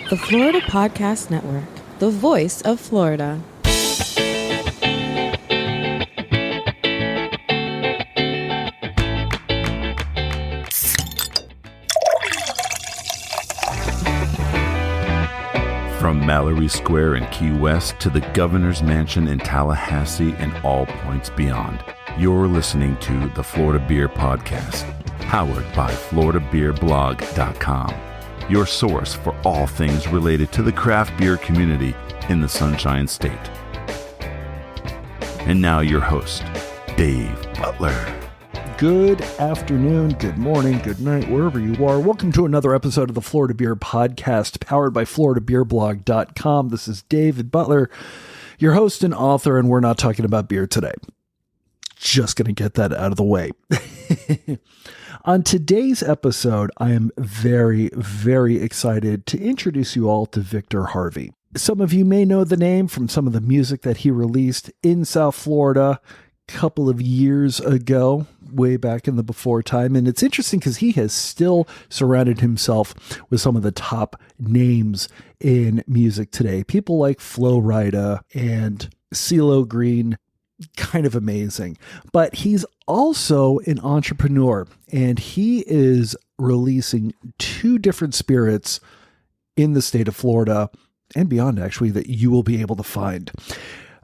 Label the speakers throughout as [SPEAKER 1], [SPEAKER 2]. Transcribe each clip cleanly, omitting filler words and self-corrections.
[SPEAKER 1] The Florida Podcast Network, the voice of Florida.
[SPEAKER 2] From Mallory Square in Key West to the Governor's Mansion in Tallahassee and all points beyond, you're listening to the Florida Beer Podcast, powered by FloridaBeerBlog.com, your source for all things related to the craft beer community in the Sunshine State. And now your host, Dave Butler.
[SPEAKER 3] Good afternoon, good morning, good night, wherever you are. Welcome to another episode of the Florida Beer Podcast, powered by FloridaBeerBlog.com. This is David Butler, your host and author, and we're not talking about beer today. Just going to get that out of the way. On today's episode, I am very, very excited to introduce you all to Victor Harvey. Some of you may know the name from some of the music that he released in South Florida a couple of years ago, way back in the before time. And it's interesting because he has still surrounded himself with some of the top names in music today. People like Flo Rida and CeeLo Green. Kind of amazing. But he's also an entrepreneur, and he is releasing 2 different spirits in the state of Florida and beyond, actually, that you will be able to find.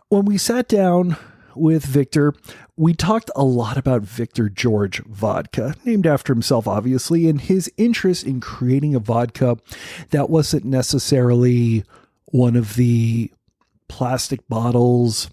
[SPEAKER 3] When we sat down with Victor, we talked a lot about Victor George Vodka, named after himself, obviously, and his interest in creating a vodka that wasn't necessarily one of the plastic bottles,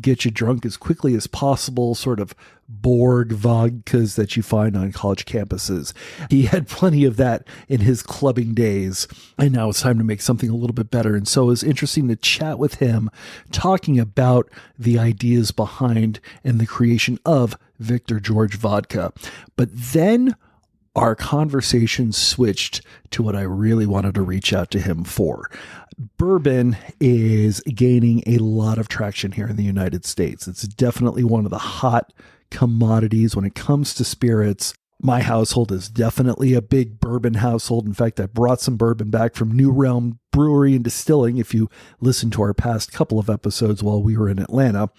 [SPEAKER 3] get you drunk as quickly as possible, sort of Borg vodkas that you find on college campuses. He had plenty of that in his clubbing days, and now it's time to make something a little bit better. And so it was interesting to chat with him, talking about the ideas behind and the creation of Victor George Vodka. But then our conversation switched to what I really wanted to reach out to him for. Bourbon is gaining a lot of traction here in the United States. It's definitely one of the hot commodities when it comes to spirits. My household is definitely a big bourbon household. In fact, I brought some bourbon back from New Realm Brewery and Distilling, if you listened to our past couple of episodes while we were in Atlanta.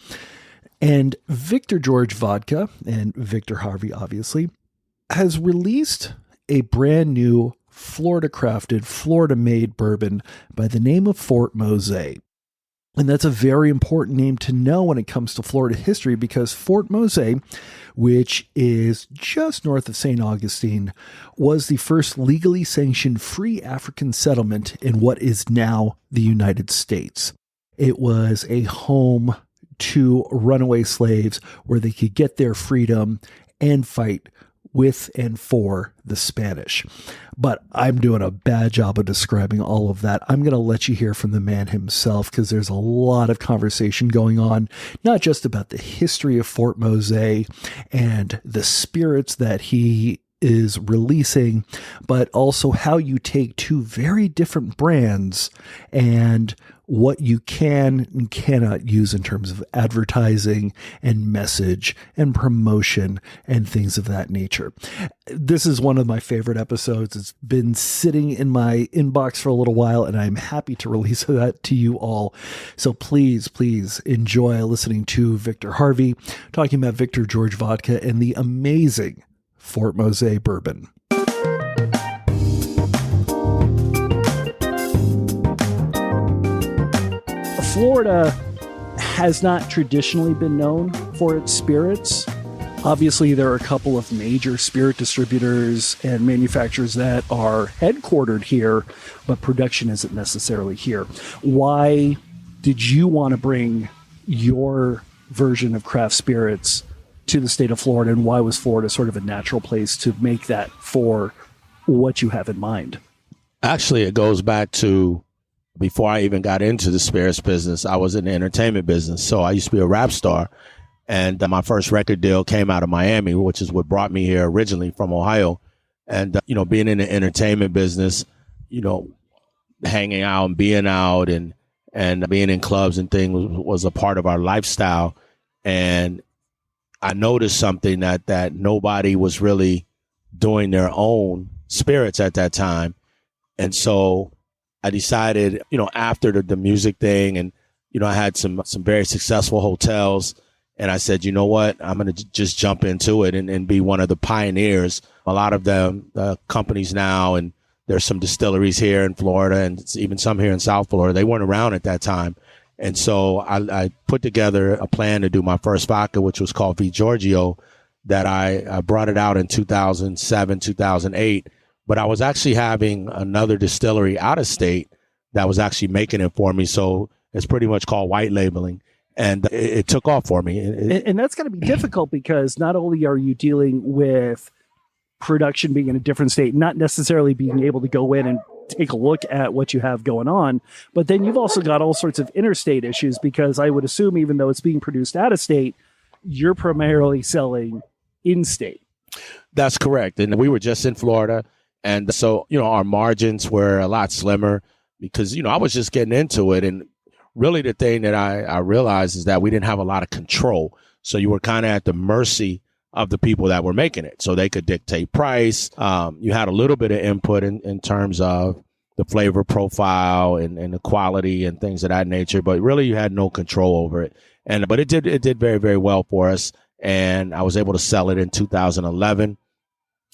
[SPEAKER 3] And Victor George Vodka, and Victor Harvey, obviously, has released a brand new Florida-crafted, Florida-made bourbon by the name of Fort Mosé. And that's a very important name to know when it comes to Florida history, because Fort Mosé, which is just north of St. Augustine, was the first legally sanctioned free African settlement in what is now the United States. It was a home to runaway slaves where they could get their freedom and fight with and for the Spanish. But I'm doing a bad job of describing all of that. I'm going to let you hear from the man himself, because there's a lot of conversation going on, not just about the history of Fort Mosé and the spirits that he is releasing, but also how you take 2 very different brands and what you can and cannot use in terms of advertising and message and promotion and things of that nature. This is one of my favorite episodes. It's been sitting in my inbox for a little while, and I'm happy to release that to you all. So please, please enjoy listening to Victor Harvey talking about Victor George Vodka and the amazing Fort Mosé bourbon. Florida has not traditionally been known for its spirits. Obviously, there are a couple of major spirit distributors and manufacturers that are headquartered here, but production isn't necessarily here. Why did you want to bring your version of craft spirits to the state of Florida, and why was Florida sort of a natural place to make that for what you have in mind?
[SPEAKER 4] Actually, it goes back to before I even got into the spirits business. I was in the entertainment business. So I used to be a rap star, and my first record deal came out of Miami, which is what brought me here originally from Ohio. And, being in the entertainment business, hanging out and being out and being in clubs and things was a part of our lifestyle. And I noticed something that nobody was really doing their own spirits at that time. And so I I decided, after the music thing, and, I had some very successful hotels, and I said, you know what, I'm going to just jump into it and be one of the pioneers. A lot of them companies now, and there's some distilleries here in Florida and even some here in South Florida. They weren't around at that time. And so I put together a plan to do my first vodka, which was called Giorgio, that I brought it out in 2007, 2008. But I was actually having another distillery out of state that was actually making it for me. So it's pretty much called white labeling. And it took off for me.
[SPEAKER 3] And that's going to be difficult because not only are you dealing with production being in a different state, not necessarily being able to go in and take a look at what you have going on, but then you've also got all sorts of interstate issues, because I would assume even though it's being produced out of state, you're primarily selling in state.
[SPEAKER 4] That's correct. And we were just in Florida. And so, our margins were a lot slimmer because, I was just getting into it. And really the thing that I realized is that we didn't have a lot of control. So you were kind of at the mercy of the people that were making it. So they could dictate price. You had a little bit of input in terms of the flavor profile and the quality and things of that nature, but really you had no control over it. But it did very, very well for us. And I was able to sell it in 2011.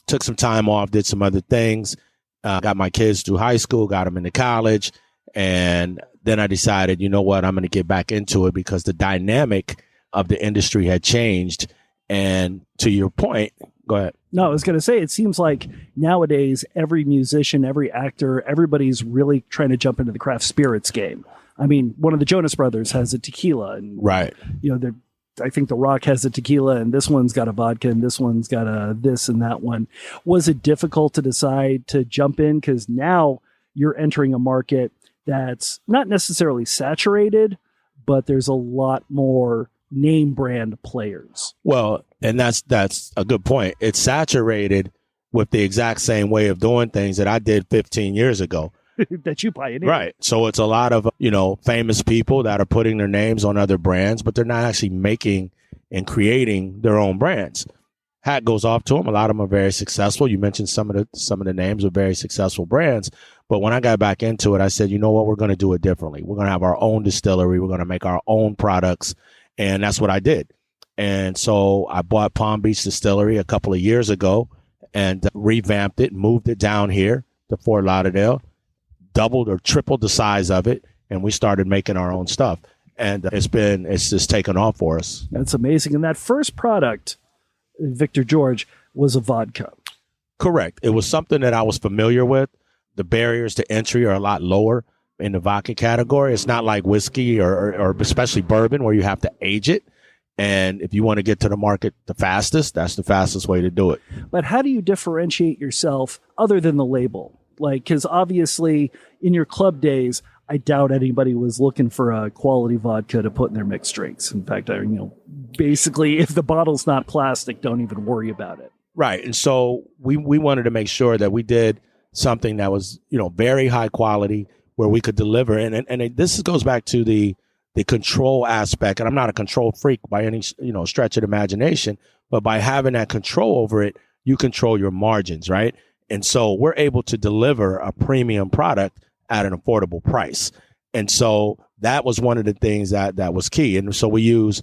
[SPEAKER 4] Took some time off, did some other things, got my kids through high school, got them into college. And then I decided, you know what, I'm going to get back into it because the dynamic of the industry had changed. And to your point, go ahead.
[SPEAKER 3] No, I was going to say, it seems like nowadays, every musician, every actor, everybody's really trying to jump into the craft spirits game. I mean, one of the Jonas Brothers has a tequila, and
[SPEAKER 4] right.
[SPEAKER 3] I think The Rock has a tequila, and this one's got a vodka, and this one's got a this and that one. Was it difficult to decide to jump in? Because now you're entering a market that's not necessarily saturated, but there's a lot more name brand players.
[SPEAKER 4] Well, and that's a good point. It's saturated with the exact same way of doing things that I did 15 years ago.
[SPEAKER 3] That you pioneered.
[SPEAKER 4] Right. So it's a lot of, famous people that are putting their names on other brands, but they're not actually making and creating their own brands. Hat goes off to them. A lot of them are very successful. You mentioned some of the names of very successful brands. But when I got back into it, I said, you know what, we're going to do it differently. We're going to have our own distillery. We're going to make our own products. And that's what I did. And so I bought Palm Beach Distillery a couple of years ago and revamped it, moved it down here to Fort Lauderdale, doubled or tripled the size of it, and we started making our own stuff. And it's just taken off for us.
[SPEAKER 3] That's amazing. And that first product, Victor George, was a vodka.
[SPEAKER 4] Correct. It was something that I was familiar with. The barriers to entry are a lot lower in the vodka category. It's not like whiskey or especially bourbon where you have to age it. And if you want to get to the market the fastest, that's the fastest way to do it.
[SPEAKER 3] But how do you differentiate yourself other than the label? Like, because obviously in your club days, I doubt anybody was looking for a quality vodka to put in their mixed drinks. In fact, basically, if the bottle's not plastic, don't even worry about it.
[SPEAKER 4] Right. And so we wanted to make sure that we did something that was, very high quality where we could deliver. And this goes back to the control aspect. And I'm not a control freak by any, stretch of the imagination, but by having that control over it, you control your margins, right? And so we're able to deliver a premium product at an affordable price. And so that was one of the things that was key. And so we use,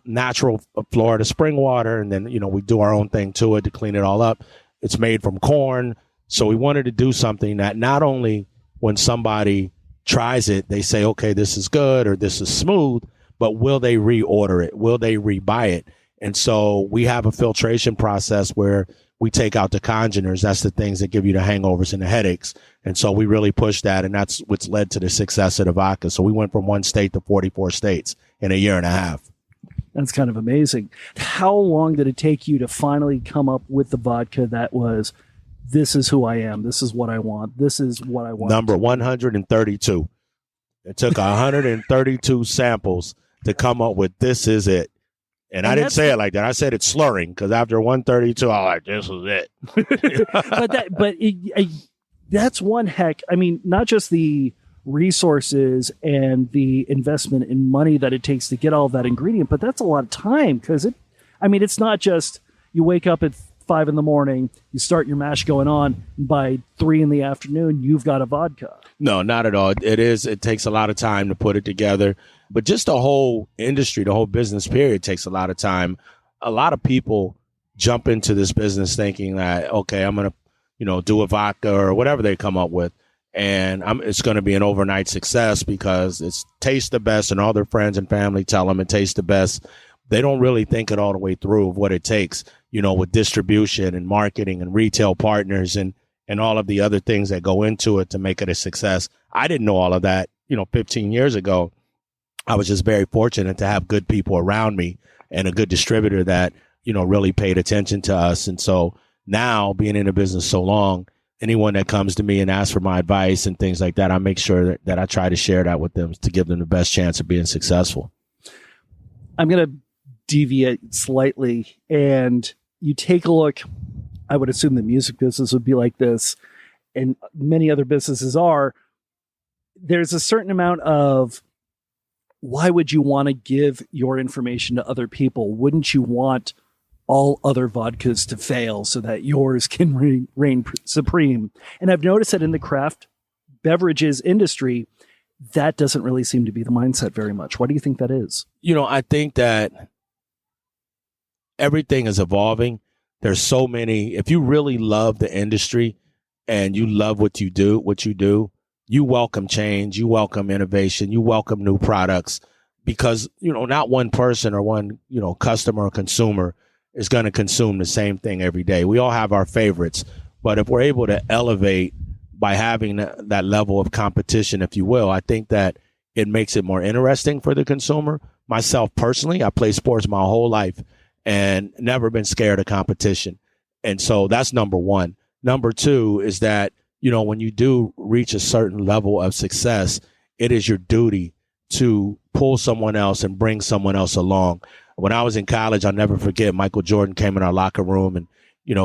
[SPEAKER 4] natural Florida spring water, and then, we do our own thing to it to clean it all up. It's made from corn. So we wanted to do something that not only when somebody tries it, they say, okay, this is good or this is smooth, but will they reorder it? Will they rebuy it? And so we have a filtration process where we take out the congeners. That's the things that give you the hangovers and the headaches. And so we really push that, and that's what's led to the success of the vodka. So we went from 1 state to 44 states in a year and a half.
[SPEAKER 3] That's kind of amazing. How long did it take you to finally come up with the vodka that was, this is who I am, this is what I want, this is what I want?
[SPEAKER 4] Number 132. It took 132 samples to come up with this is it. And I didn't say it like that. I said it slurring because after 132, I was like, this is it.
[SPEAKER 3] That's one heck. I mean, not just the resources and the investment in money that it takes to get all that ingredient, but that's a lot of time because it's not just you wake up at 5 a.m, you start your mash going on. By 3 p.m, you've got a vodka.
[SPEAKER 4] No, not at all. It takes a lot of time to put it together, but just the whole industry, the whole business period takes a lot of time. A lot of people jump into this business thinking that, okay, I'm going to, do a vodka or whatever they come up with. And it's going to be an overnight success because it tastes the best and all their friends and family tell them it tastes the best. They don't really think it all the way through of what it takes, with distribution and marketing and retail partners and all of the other things that go into it to make it a success. I didn't know all of that, 15 years ago. I was just very fortunate to have good people around me and a good distributor that, really paid attention to us. And so now being in the business so long, anyone that comes to me and asks for my advice and things like that, I make sure that I try to share that with them to give them the best chance of being successful.
[SPEAKER 3] I'm going to deviate slightly, and you take a look. I would assume the music business would be like this, and many other businesses are. There's a certain amount of, why would you want to give your information to other people? Wouldn't you want all other vodkas to fail so that yours can reign supreme? And I've noticed that in the craft beverages industry, that doesn't really seem to be the mindset very much. Why do you think that is?
[SPEAKER 4] I think that everything is evolving. There's so many. If you really love the industry and you love what you do, you welcome change, you welcome innovation, you welcome new products, because, not one person or one, customer or consumer is going to consume the same thing every day. We all have our favorites, but if we're able to elevate by having that level of competition, if you will, I think that it makes it more interesting for the consumer. Myself personally, I play sports my whole life and never been scared of competition. And so that's number one. Number two is that, when you do reach a certain level of success, it is your duty to pull someone else and bring someone else along. When I was in college, I'll never forget, Michael Jordan came in our locker room and,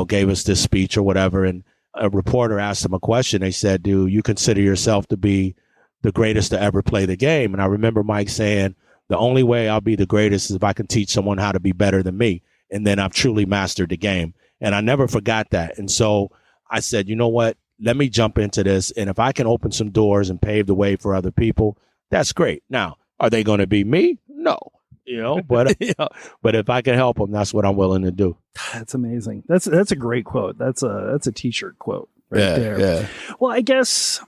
[SPEAKER 4] gave us this speech or whatever. And a reporter asked him a question. They said, do you consider yourself to be the greatest to ever play the game? And I remember Mike saying, the only way I'll be the greatest is if I can teach someone how to be better than me. And then I've truly mastered the game. And I never forgot that. And so I said, you know what? Let me jump into this. And if I can open some doors and pave the way for other people, that's great. Now, are they going to be me? No. But but if I can help them, that's what I'm willing to do.
[SPEAKER 3] That's amazing. That's a great quote. That's a t-shirt quote right there.
[SPEAKER 4] Yeah.
[SPEAKER 3] Well, I guess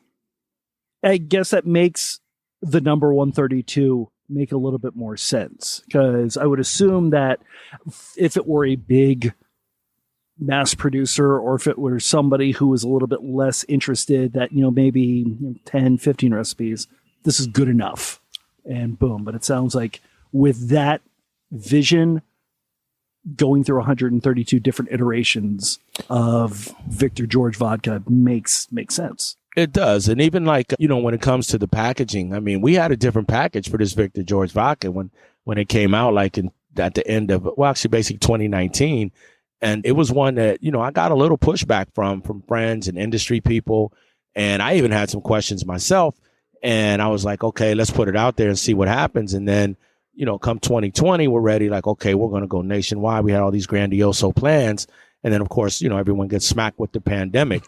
[SPEAKER 3] that makes the number 132 make a little bit more sense, because I would assume that if it were a big mass producer, or if it were somebody who was a little bit less interested, that, maybe 10, 15 recipes, this is good enough, and boom. But it sounds like with that vision, going through 132 different iterations of Victor George Vodka makes sense.
[SPEAKER 4] It does. And even like, when it comes to the packaging, I mean, we had a different package for this Victor George Vodka when it came out, like at the end of, basically 2019. And it was one that, I got a little pushback from friends and industry people. And I even had some questions myself. And I was like, okay, let's put it out there and see what happens. And then, come 2020, we're ready. Like, okay, we're going to go nationwide. We had all these grandioso plans. And then, of course, everyone gets smacked with the pandemic.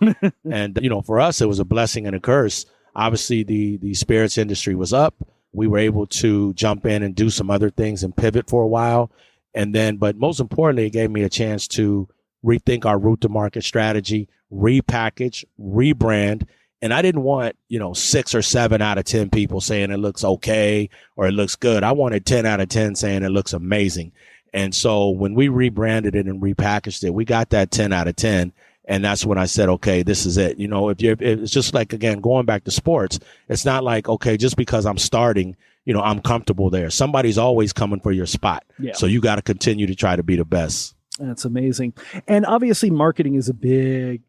[SPEAKER 4] And, for us, it was a blessing and a curse. Obviously, the spirits industry was up. We were able to jump in and do some other things and pivot for a while. And then, but most importantly, it gave me a chance to rethink our route to market strategy, repackage, rebrand. And I didn't want, 6 or 7 out of 10 people saying it looks okay or it looks good. I wanted 10 out of 10 saying it looks amazing. And so when we rebranded it and repackaged it, we got that 10 out of 10. And that's when I said, okay, this is it. It's just like, again, going back to sports, it's not like, okay, just because I'm starting, I'm comfortable there. Somebody's always coming for your spot. Yeah. So you got to continue to try to be the best.
[SPEAKER 3] That's amazing. And obviously marketing is a big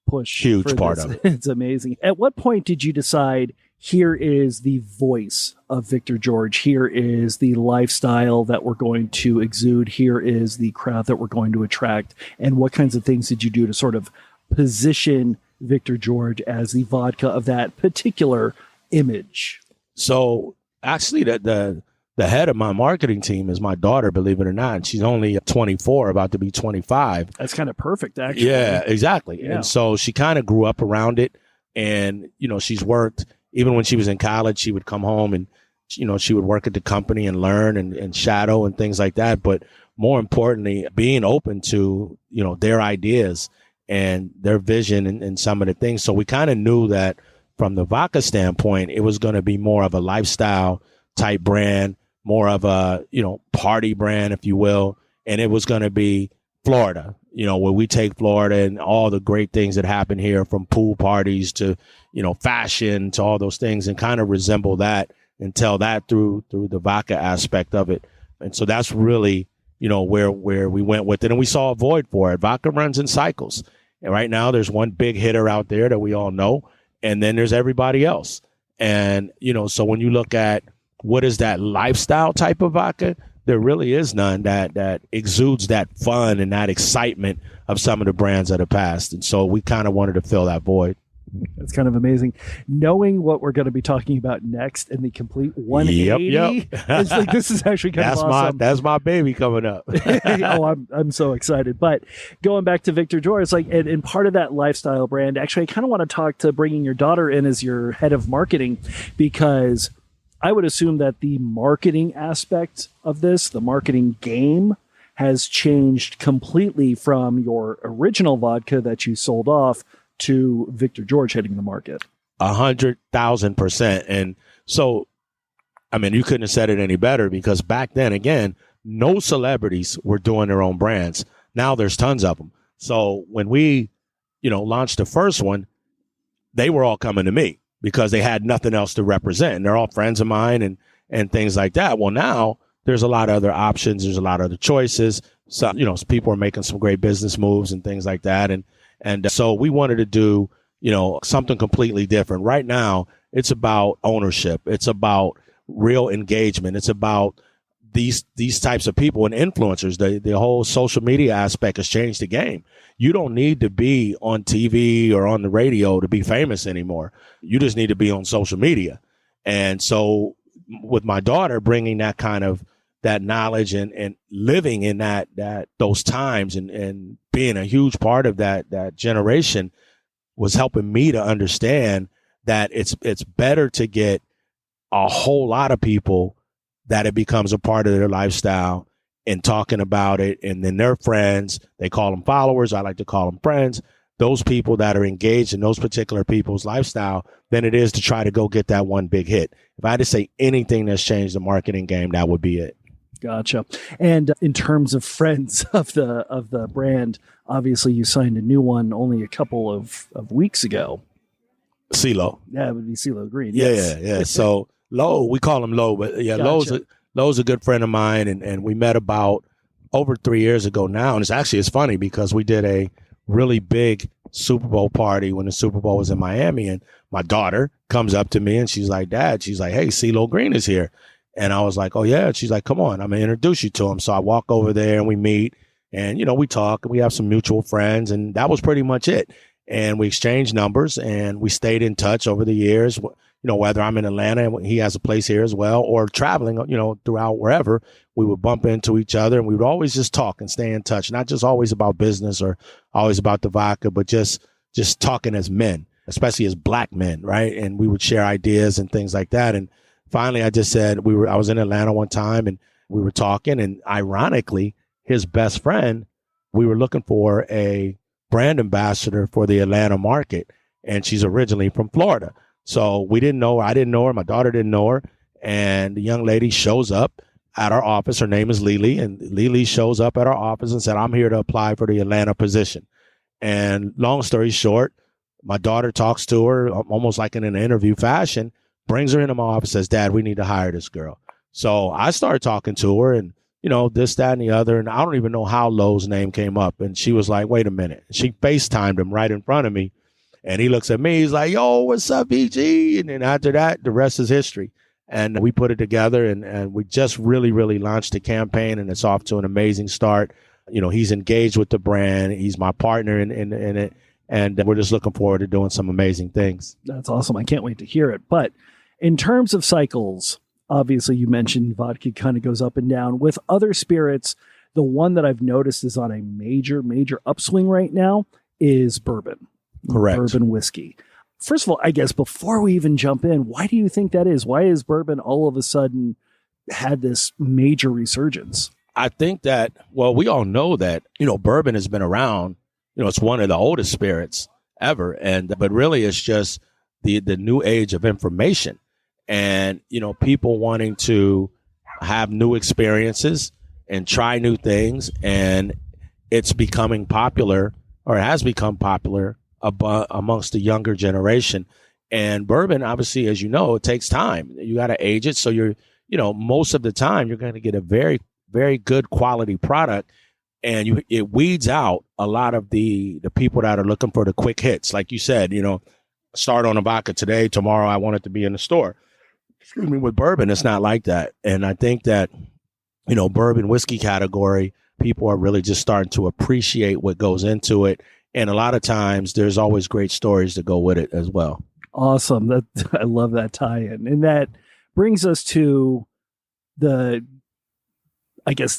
[SPEAKER 3] push.
[SPEAKER 4] Huge part of it.
[SPEAKER 3] It's amazing. At what point did you decide, here is the voice of Victor George, here is the lifestyle that we're going to exude, here is the crowd that we're going to attract, and what kinds of things did you do to sort of position Victor George as the vodka of that particular image?
[SPEAKER 4] So actually the the head of my marketing team is my daughter, believe it or not. And she's only 24, about to be 25.
[SPEAKER 3] That's kind of perfect, actually.
[SPEAKER 4] Yeah, exactly.
[SPEAKER 3] Yeah.
[SPEAKER 4] And so she kind of grew up around it. And, she's worked, even when she was in college, she would come home and, she would work at the company and learn and shadow and things like that. But more importantly, being open to, their ideas and their vision and some of the things. So we kind of knew that from the vodka standpoint, it was going to be more of a lifestyle type brand, more of a, party brand, if you will. And it was going to be Florida, where we take Florida and all the great things that happen here, from pool parties to, fashion to all those things, and kind of resemble that and tell that through the vodka aspect of it. And so that's really, where we went with it. And we saw a void for it. Vodka runs in cycles. And right now there's one big hitter out there that we all know. And then there's everybody else. And, so when you look at what is that lifestyle type of vodka, there really is none that exudes that fun and that excitement of some of the brands that have passed. And so we kind of wanted to fill that void.
[SPEAKER 3] It's kind of amazing. Knowing what we're going to be talking about next and the complete 180,
[SPEAKER 4] Yep.
[SPEAKER 3] it's like, this is actually kind of awesome.
[SPEAKER 4] That's my baby coming up.
[SPEAKER 3] Oh, I'm so excited. But going back to Victor George, like, and part of that lifestyle brand, actually, I kind of want to talk to bringing your daughter in as your head of marketing, because I would assume that the marketing aspect of this, the marketing game, has changed completely from your original vodka that you sold off to Victor George hitting the market.
[SPEAKER 4] 100,000%. And so, I mean, you couldn't have said it any better, because back then, again, no celebrities were doing their own brands. Now there's tons of them. So when we, launched the first one, they were all coming to me because they had nothing else to represent. And they're all friends of mine and things like that. Well, now there's a lot of other options. There's a lot of other choices. So, people are making some great business moves and things like that. And so we wanted to do, something completely different. Right now, it's about ownership. It's about real engagement. It's about these types of people and influencers. The whole social media aspect has changed the game. You don't need to be on TV or on the radio to be famous anymore. You just need to be on social media. And so with my daughter bringing that kind of that knowledge and living in those times and being a huge part of that generation was helping me to understand that it's better to get a whole lot of people that it becomes a part of their lifestyle and talking about it. And then their friends, they call them followers. I like to call them friends. Those people that are engaged in those particular people's lifestyle, than it is to try to go get that one big hit. If I had to say anything that's changed the marketing game, that would be it.
[SPEAKER 3] Gotcha. And in terms of friends of the brand, obviously you signed a new one only a couple of weeks ago.
[SPEAKER 4] CeeLo.
[SPEAKER 3] Yeah, it would be CeeLo Green.
[SPEAKER 4] Yeah,
[SPEAKER 3] Yes.
[SPEAKER 4] yeah. So Lo, we call him Lo, but yeah,
[SPEAKER 3] Gotcha.
[SPEAKER 4] Lo's a good friend of mine, and we met about over 3 years ago now. And it's funny because we did a really big Super Bowl party when the Super Bowl was in Miami, and my daughter comes up to me and she's like, "Dad," she's like, "Hey, CeeLo Green is here." And I was like, "Oh yeah." She's like, "Come on, I'm gonna introduce you to him." So I walk over there and we meet, and we talk, and we have some mutual friends, and that was pretty much it. And we exchanged numbers, and we stayed in touch over the years. Whether I'm in Atlanta and he has a place here as well, or traveling, throughout wherever, we would bump into each other, and we would always just talk and stay in touch. Not just always about business or always about the vodka, but just talking as men, especially as black men, right? And we would share ideas and things like that. And finally, I just said, I was in Atlanta one time, and we were talking, and ironically, his best friend, we were looking for a brand ambassador for the Atlanta market, and she's originally from Florida. So we didn't know her. I didn't know her. My daughter didn't know her. And the young lady shows up at our office. Her name is Lily. And Lily shows up at our office and said, "I'm here to apply for the Atlanta position." And long story short, my daughter talks to her almost like in an interview fashion, brings her into my office, says, "Dad, we need to hire this girl." So I started talking to her, and, this, that, and the other. And I don't even know how Lowe's name came up. And she was like, "Wait a minute." She FaceTimed him right in front of me. And he looks at me, he's like, "Yo, what's up, BG?" And then after that, the rest is history. And we put it together, and we just really, really launched the campaign, and it's off to an amazing start. He's engaged with the brand. He's my partner in it. And we're just looking forward to doing some amazing things.
[SPEAKER 3] That's awesome. I can't wait to hear it. But in terms of cycles, obviously you mentioned vodka kind of goes up and down. With other spirits, the one that I've noticed is on a major upswing right now is bourbon.
[SPEAKER 4] Correct.
[SPEAKER 3] Bourbon whiskey. First of all, I guess before we even jump in, why do you think that is? Why is bourbon all of a sudden had this major resurgence?
[SPEAKER 4] I think that, well, we all know that, bourbon has been around. It's one of the oldest spirits ever. But really it's just the new age of information and, people wanting to have new experiences and try new things. And it's becoming popular, or it has become popular amongst the younger generation. And bourbon, obviously, as you know, it takes time. You got to age it. So most of the time you're going to get a very, very good quality product. And it weeds out a lot of the people that are looking for the quick hits. Like you said, start on a vodka today, tomorrow I want it to be in the store. Excuse me, with bourbon, it's not like that. And I think that, bourbon whiskey category, people are really just starting to appreciate what goes into it. And a lot of times there's always great stories to go with it as well.
[SPEAKER 3] Awesome. I love that tie-in. And that brings us to the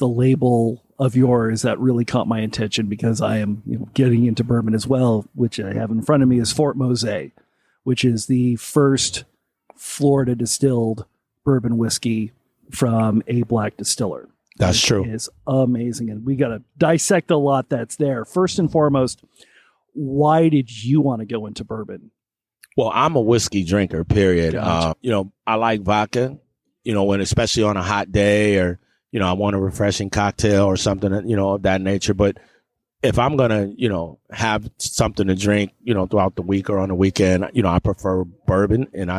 [SPEAKER 3] label of yours that really caught my attention, because I am getting into bourbon as well, which I have in front of me is Fort Mosé, which is the first Florida distilled bourbon whiskey from a black distiller.
[SPEAKER 4] That's true.
[SPEAKER 3] It is amazing. And we got to dissect a lot that's there. First and foremost, why did you want to go into bourbon?
[SPEAKER 4] Well, I'm a whiskey drinker, period.
[SPEAKER 3] Gotcha.
[SPEAKER 4] I like vodka, when especially on a hot day, or I want a refreshing cocktail or something, of that nature. But if I'm going to, have something to drink, throughout the week or on the weekend, I prefer bourbon and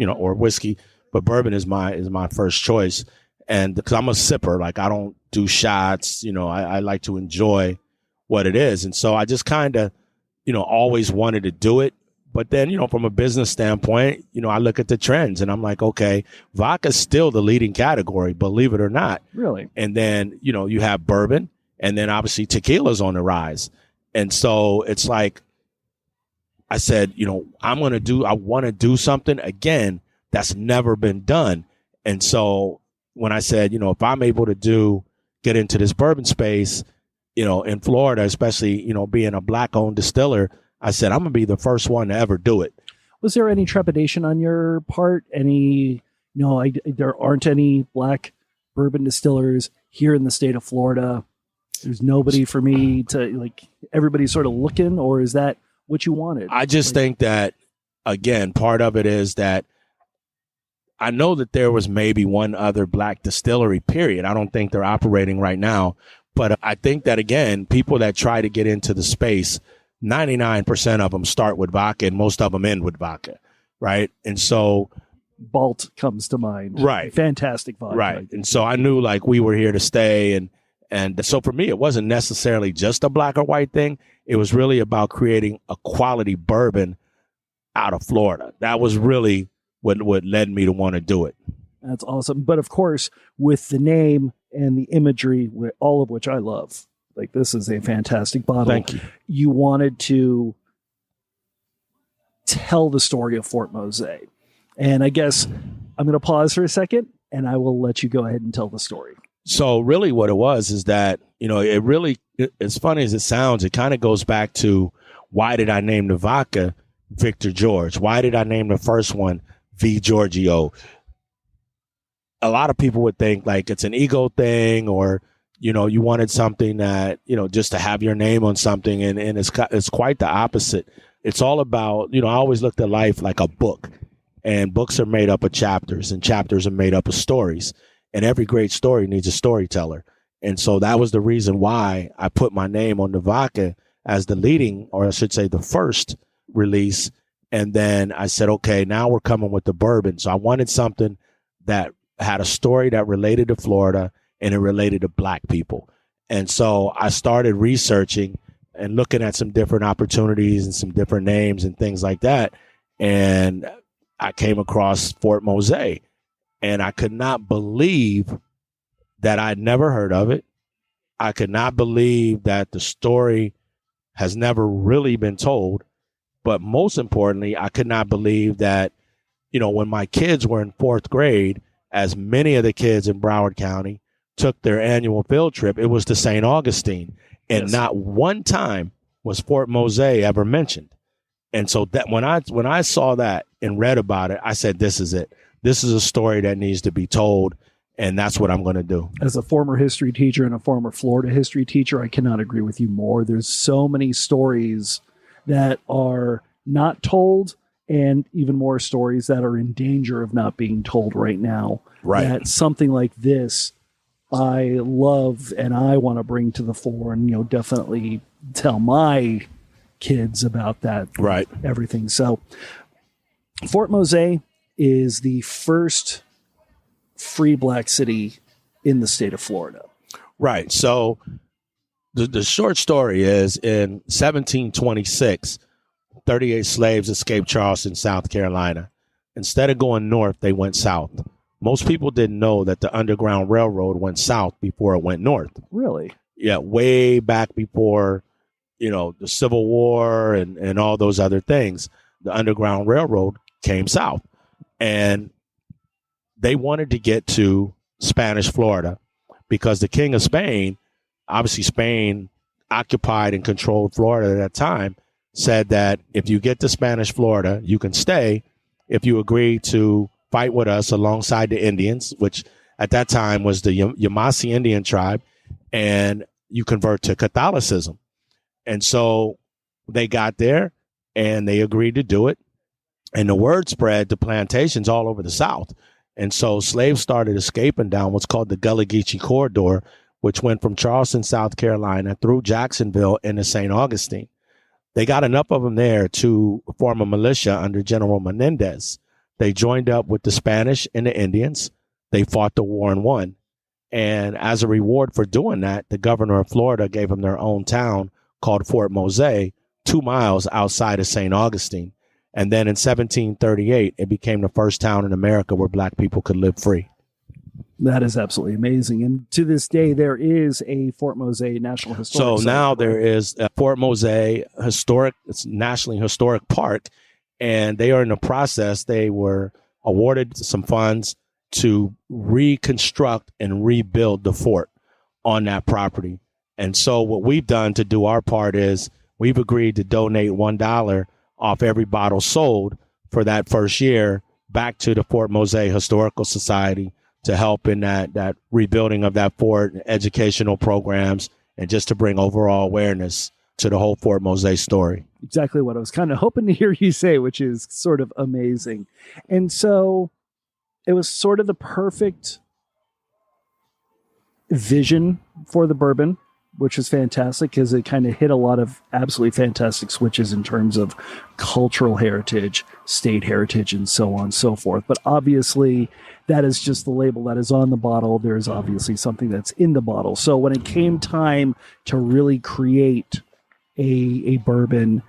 [SPEAKER 4] or whiskey, but bourbon is my first choice. And because I'm a sipper, like I don't do shots, I like to enjoy what it is. And so I just kind of, always wanted to do it. But then, from a business standpoint, I look at the trends and I'm like, okay, vodka's still the leading category, believe it or not.
[SPEAKER 3] Really?
[SPEAKER 4] And then, you have bourbon, and then obviously tequila's on the rise. And so it's like, I said, I want to do something again that's never been done. And so when I said, if I'm able to get into this bourbon space, in Florida, especially, being a black owned distiller, I said, I'm going to be the first one to ever do it.
[SPEAKER 3] Was there any trepidation on your part? There aren't any black bourbon distillers here in the state of Florida. There's nobody for me to everybody's sort of looking, or is that what you wanted?
[SPEAKER 4] I just think that, again, part of it is that I know that there was maybe one other black distillery, period. I don't think they're operating right now. But I think that, again, people that try to get into the space, 99% of them start with vodka and most of them end with vodka, right? And so
[SPEAKER 3] Balt comes to mind.
[SPEAKER 4] Right.
[SPEAKER 3] Fantastic vodka.
[SPEAKER 4] Right. And so I knew we were here to stay. And so for me, it wasn't necessarily just a black or white thing. It was really about creating a quality bourbon out of Florida. That was really what led me to want to do it.
[SPEAKER 3] That's awesome. But of course, with the name and the imagery, all of which I love, this is a fantastic bottle.
[SPEAKER 4] Thank you.
[SPEAKER 3] You wanted to tell the story of Fort Mosé. And I guess I'm going to pause for a second and I will let you go ahead and tell the story.
[SPEAKER 4] So really what it was is that, it really, as funny as it sounds, it kind of goes back to, why did I name the vodka Victor George? Why did I name the first one V Giorgio? A lot of people would think it's an ego thing, or, you wanted something that, just to have your name on something. And it's quite the opposite. It's all about, I always looked at life like a book, and books are made up of chapters, and chapters are made up of stories. And every great story needs a storyteller. And so that was the reason why I put my name on the vodka as the leading, or I should say the first release. And then I said, okay, now we're coming with the bourbon. So I wanted something that had a story that related to Florida and it related to black people. And so I started researching and looking at some different opportunities and some different names and things like that. And I came across Fort Mosé, and I could not believe that I'd never heard of it. I could not believe that the story has never really been told. But most importantly, I could not believe that, when my kids were in fourth grade as many of the kids in Broward County took their annual field trip, it was to St. Augustine. And
[SPEAKER 3] Yes.
[SPEAKER 4] not one time was Fort Mosé ever mentioned. And so that when I saw that and read about it, I said, this is it. This is a story that needs to be told. And that's what I'm going to do.
[SPEAKER 3] As a former history teacher and a former Florida history teacher, I cannot agree with you more. There's so many stories that are not told, and even more stories that are in danger of not being told right now.
[SPEAKER 4] Right.
[SPEAKER 3] That something like this, I love and I want to bring to the fore, and definitely tell my kids about that.
[SPEAKER 4] Right.
[SPEAKER 3] Everything. So, Fort Mosé is the first free black city in the state of Florida.
[SPEAKER 4] Right. So the short story is in 1726, 38 slaves escaped Charleston, South Carolina. Instead of going north, they went south. Most people didn't know that the Underground Railroad went south before it went north.
[SPEAKER 3] Really?
[SPEAKER 4] Yeah, way back before, the Civil War and all those other things. The Underground Railroad came south. And they wanted to get to Spanish Florida because the King of Spain, obviously Spain occupied and controlled Florida at that time, said that if you get to Spanish Florida, you can stay if you agree to fight with us alongside the Indians, which at that time was the Yamasee Indian tribe, and you convert to Catholicism. And so they got there and they agreed to do it. And the word spread to plantations all over the South. And so slaves started escaping down what's called the Gullah Geechee Corridor, which went from Charleston, South Carolina, through Jacksonville into St. Augustine. They got enough of them there to form a militia under General Menendez. They joined up with the Spanish and the Indians. They fought the war and won. And as a reward for doing that, the governor of Florida gave them their own town called Fort Mosé, 2 miles outside of St. Augustine. And then in 1738, it became the first town in America where black people could live free.
[SPEAKER 3] That is absolutely amazing. And to this day, there is a Fort Mosé National Historic Site.
[SPEAKER 4] So now there is a Fort Mosé it's Nationally Historic Park, and they are in the process. They were awarded some funds to reconstruct and rebuild the fort on that property. And so what we've done to do our part is we've agreed to donate $1 off every bottle sold for that first year back to the Fort Mosé Historical Society to help in that rebuilding of that fort, educational programs, and just to bring overall awareness to the whole Fort Mosé story.
[SPEAKER 3] Exactly what I was kind of hoping to hear you say, which is sort of amazing. And so it was sort of the perfect vision for the bourbon, which is fantastic because it kind of hit a lot of absolutely fantastic switches in terms of cultural heritage, state heritage, and so on and so forth. But obviously, that is just the label that is on the bottle. There's obviously something that's in the bottle. So when it came time to really create a bourbon,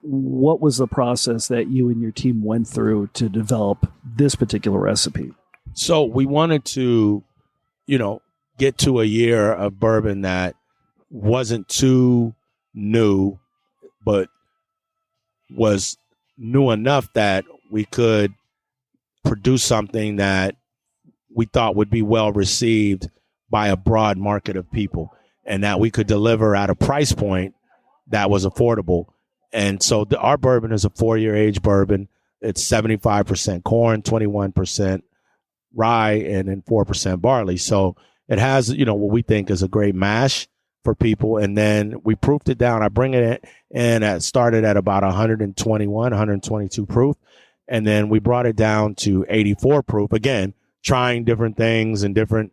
[SPEAKER 3] what was the process that you and your team went through to develop this particular recipe?
[SPEAKER 4] So we wanted to, get to a year of bourbon that wasn't too new, but was new enough that we could produce something that we thought would be well received by a broad market of people, and that we could deliver at a price point that was affordable. And so our bourbon is a 4-year age bourbon. It's 75% corn, 21% rye, and then 4% barley. So it has, what we think is a great mash for people. And then we proofed it down. I bring it in and started at about 121, 122 proof. And then we brought it down to 84 proof, again, trying different things and different,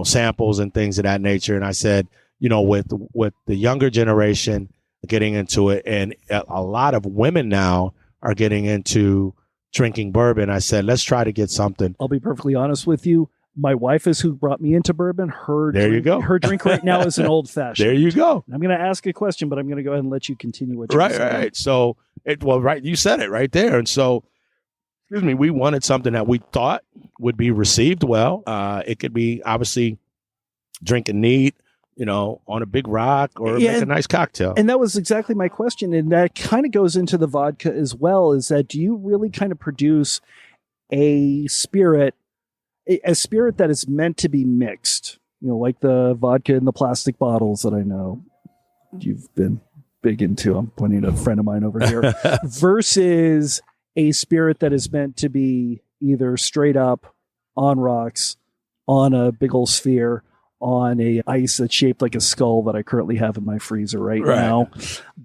[SPEAKER 4] samples and things of that nature. And I said, with the younger generation getting into it, and a lot of women now are getting into drinking bourbon, I said, let's try to get something.
[SPEAKER 3] I'll be perfectly honest with you. My wife is who brought me into bourbon.
[SPEAKER 4] You go.
[SPEAKER 3] Her drink right now is an old fashioned.
[SPEAKER 4] There you go.
[SPEAKER 3] I'm going to ask a question, but I'm going to go ahead and let you continue what you're saying.
[SPEAKER 4] Right. So you said it right there. And so, we wanted something that we thought would be received well. It could be obviously drinking neat, on a big rock, or make a nice cocktail.
[SPEAKER 3] And that was exactly my question. And that kind of goes into the vodka as well, is that do you really kind of produce a spirit a spirit that is meant to be mixed, like the vodka in the plastic bottles that I know you've been big into. I'm pointing at a friend of mine over here, versus a spirit that is meant to be either straight up on rocks, on a big old sphere, on a ice that's shaped like a skull that I currently have in my freezer right now.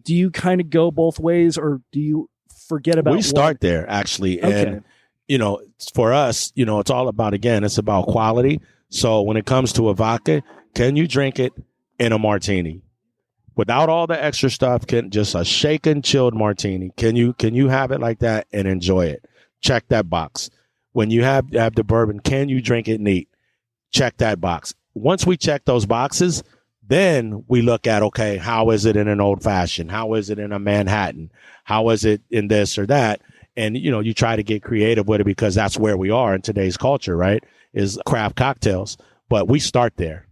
[SPEAKER 3] Do you kind of go both ways, or do you forget about
[SPEAKER 4] We start there, actually.
[SPEAKER 3] Okay.
[SPEAKER 4] And, for us, it's all about, again, it's about quality. So when it comes to a vodka, can you drink it in a martini? Without all the extra stuff, just a shaken, chilled martini. Can you have it like that and enjoy it? Check that box. When you have the bourbon, can you drink it neat? Check that box. Once we check those boxes, then we look at, okay, how is it in an old fashioned? How is it in a Manhattan? How is it in this or that? And, you try to get creative with it, because that's where we are in today's culture, right? Is craft cocktails. But we start there.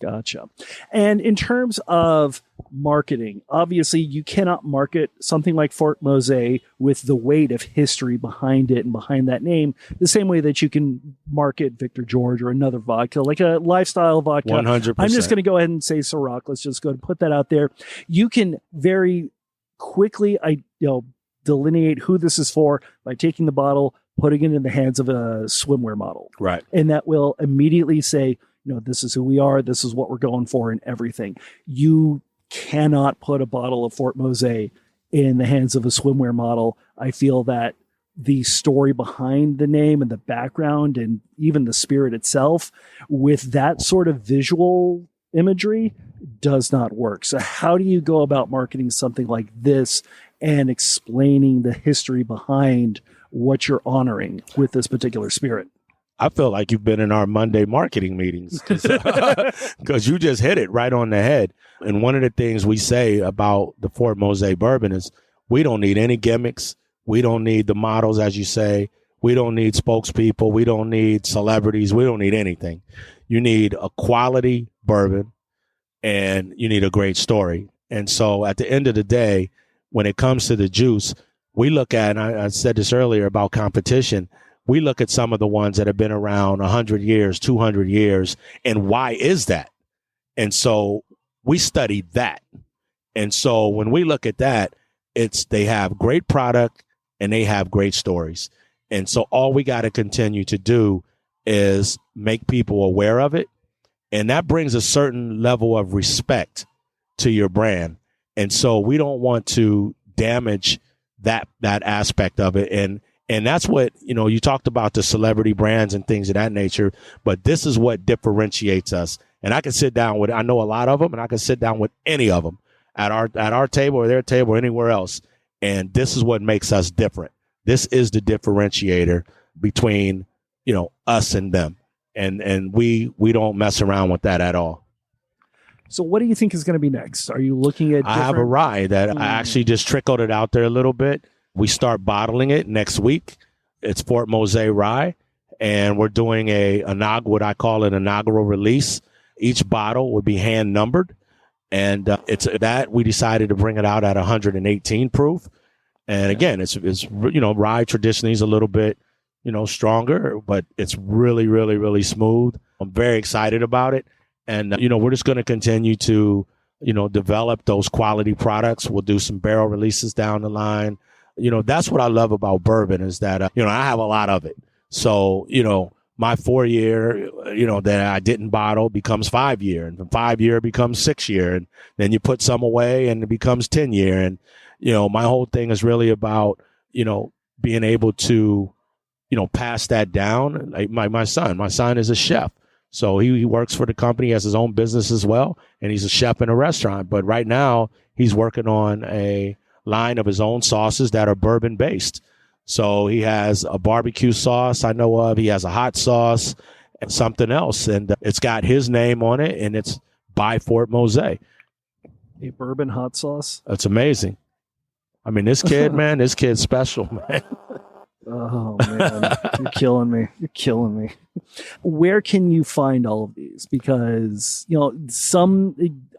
[SPEAKER 3] Gotcha. And in terms of marketing, obviously you cannot market something like Fort Mosé with the weight of history behind it and behind that name the same way that you can market Victor George or another vodka, like a lifestyle vodka.
[SPEAKER 4] 100%.
[SPEAKER 3] I'm just going to go ahead and say Ciroc. Let's just go and put that out there. You can very quickly, delineate who this is for by taking the bottle, putting it in the hands of a swimwear model.
[SPEAKER 4] Right.
[SPEAKER 3] And that will immediately say, this is who we are. This is what we're going for and everything. You cannot put a bottle of Fort Mosé in the hands of a swimwear model. I feel that the story behind the name and the background and even the spirit itself with that sort of visual imagery does not work. So how do you go about marketing something like this and explaining the history behind what you're honoring with this particular spirit?
[SPEAKER 4] I feel like you've been in our Monday marketing meetings, because you just hit it right on the head. And one of the things we say about the Fort Mosé bourbon is we don't need any gimmicks. We don't need the models, as you say. We don't need spokespeople. We don't need celebrities. We don't need anything. You need a quality bourbon, and you need a great story. And so at the end of the day, when it comes to the juice, we look at, and I said this earlier about competition, we look at some of the ones that have been around 100 years, 200 years, and why is that? And so we study that. And so when we look at that, they have great product and they have great stories. And so all we got to continue to do is make people aware of it. And that brings a certain level of respect to your brand. And so we don't want to damage that aspect of it. And that's what, you talked about the celebrity brands and things of that nature, but this is what differentiates us. And I can sit down I know a lot of them, and I can sit down with any of them at our table or their table or anywhere else. And this is what makes us different. This is the differentiator between, us and them. And we don't mess around with that at all.
[SPEAKER 3] So what do you think is going to be next? Are you looking at
[SPEAKER 4] I have a rye that I actually just trickled it out there a little bit. We start bottling it next week. It's Fort Mosé rye, and we're doing what I call an inaugural release. Each bottle would be hand numbered, and we decided to bring it out at 118 proof. And again, it's rye traditionally is a little bit stronger, but it's really, really, really smooth. I'm very excited about it, and we're just going to continue to develop those quality products. We'll do some barrel releases down the line. That's what I love about bourbon is that, I have a lot of it. So, my 4-year, that I didn't bottle becomes 5-year, and from 5-year becomes 6-year. And then you put some away and it becomes 10-year. And, my whole thing is really about, being able to, pass that down. Like my son is a chef. So he works for the company, has his own business as well. And he's a chef in a restaurant. But right now he's working on a line of his own sauces that are bourbon based. So he has a barbecue sauce I know of. He has a hot sauce and something else. And it's got his name on it, and it's by Fort Mosé.
[SPEAKER 3] A bourbon hot sauce?
[SPEAKER 4] That's amazing. I mean, this kid, man, this kid's special, man.
[SPEAKER 3] Oh, man. You're killing me. You're killing me. Where can you find all of these? Because,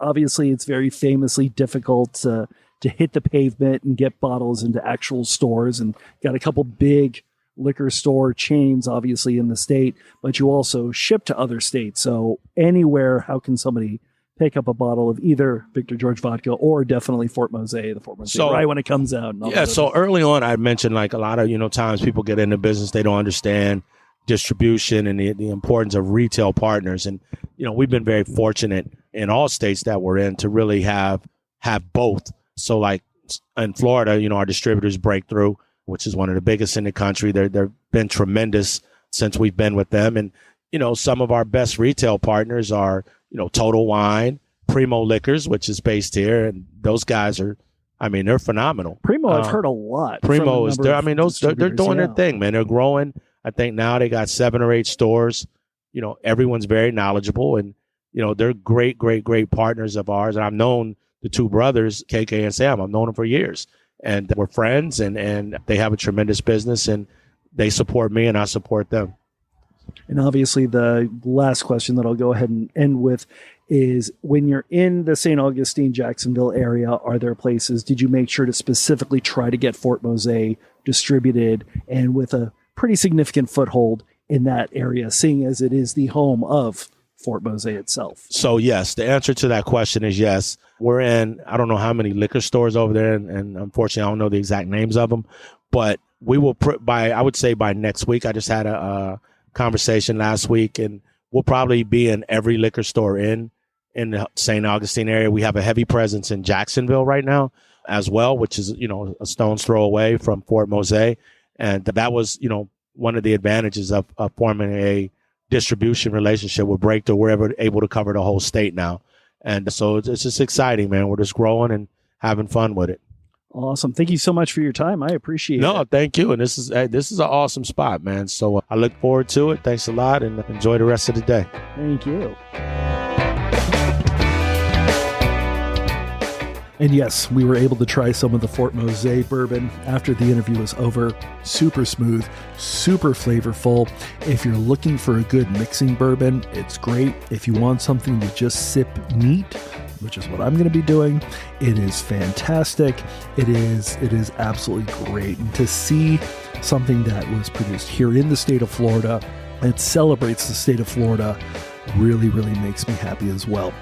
[SPEAKER 3] obviously it's very famously difficult to hit the pavement and get bottles into actual stores, and got a couple big liquor store chains, obviously, in the state, but you also ship to other states. So anywhere, how can somebody pick up a bottle of either Victor George Vodka or definitely Fort Mosé, the Fort Mosé, right when it comes out?
[SPEAKER 4] Yeah, so early on, I mentioned like a lot of, times people get into business, they don't understand distribution and the importance of retail partners. And, we've been very fortunate in all states that we're in to really have both. So like in Florida, our distributors Breakthrough, which is one of the biggest in the country. They've been tremendous since we've been with them. And, some of our best retail partners are, Total Wine, Primo Liquors, which is based here. And those guys are, they're phenomenal.
[SPEAKER 3] Primo, I've heard a lot.
[SPEAKER 4] Primo is there. They're doing their thing, man. They're growing. I think now they got 7 or 8 stores. Everyone's very knowledgeable and, they're great, great, great partners of ours. And I've known the 2 brothers, KK and Sam. I've known them for years. And we're friends, and they have a tremendous business, and they support me, and I support them.
[SPEAKER 3] And obviously, the last question that I'll go ahead and end with is, when you're in the St. Augustine, Jacksonville area, are there places, did you make sure to specifically try to get Fort Mosé distributed and with a pretty significant foothold in that area, seeing as it is the home of Fort Mosé itself? So
[SPEAKER 4] yes, the answer to that question is yes. We're in, I don't know how many liquor stores over there, and unfortunately I don't know the exact names of them, but we will I would say by next week. I just had a conversation last week, and we'll probably be in every liquor store in the St. Augustine area. We have a heavy presence in Jacksonville right now as well, which is, a stone's throw away from Fort Mosé. And that was, one of the advantages of forming a distribution relationship with Breakthrough. We're able to cover the whole state now. And so it's just exciting, man. We're just growing and having fun with it.
[SPEAKER 3] Awesome. Thank you so much for your time. I appreciate it.
[SPEAKER 4] No, thank you. And this is an awesome spot, man. So I look forward to it. Thanks a lot, and enjoy the rest of the day.
[SPEAKER 3] Thank you. And yes, we were able to try some of the Fort Mosé bourbon after the interview was over. Super smooth, super flavorful. If you're looking for a good mixing bourbon, it's great. If you want something to just sip neat, which is what I'm going to be doing, it is fantastic. It is absolutely great. And to see something that was produced here in the state of Florida, it celebrates the state of Florida, really, really makes me happy as well.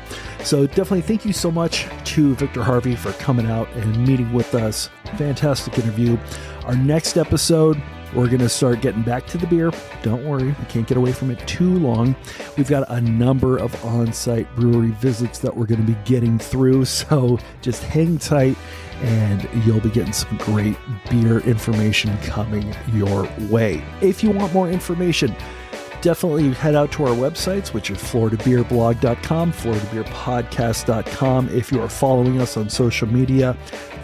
[SPEAKER 3] So definitely thank you so much to Victor Harvey for coming out and meeting with us. Fantastic interview. Our next episode, we're going to start getting back to the beer. Don't worry, we can't get away from it too long. We've got a number of on-site brewery visits that we're going to be getting through, so just hang tight and you'll be getting some great beer information coming your way. If you want more information, definitely head out to our websites, which are floridabeerblog.com, floridabeerpodcast.com. If you are following us on social media,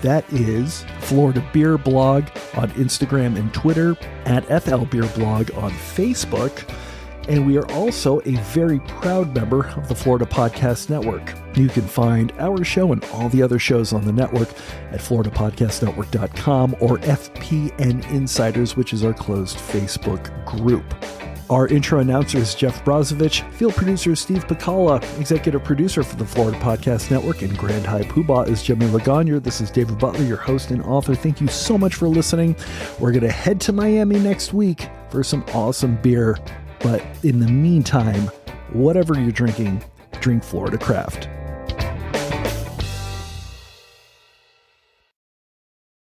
[SPEAKER 3] that is Florida Beer Blog on Instagram and Twitter, at FL Beer Blog on Facebook. And we are also a very proud member of the Florida Podcast Network. You can find our show and all the other shows on the network at floridapodcastnetwork.com or FPN Insiders, which is our closed Facebook group. Our intro announcer is Jeff Brozovich, field producer is Steve Pekala, executive producer for the Florida Podcast Network, and Grand High Poobah is Jemmy Legagneur. This is David Butler, your host and author. Thank you so much for listening. We're going to head to Miami next week for some awesome beer. But in the meantime, whatever you're drinking, drink Florida Craft.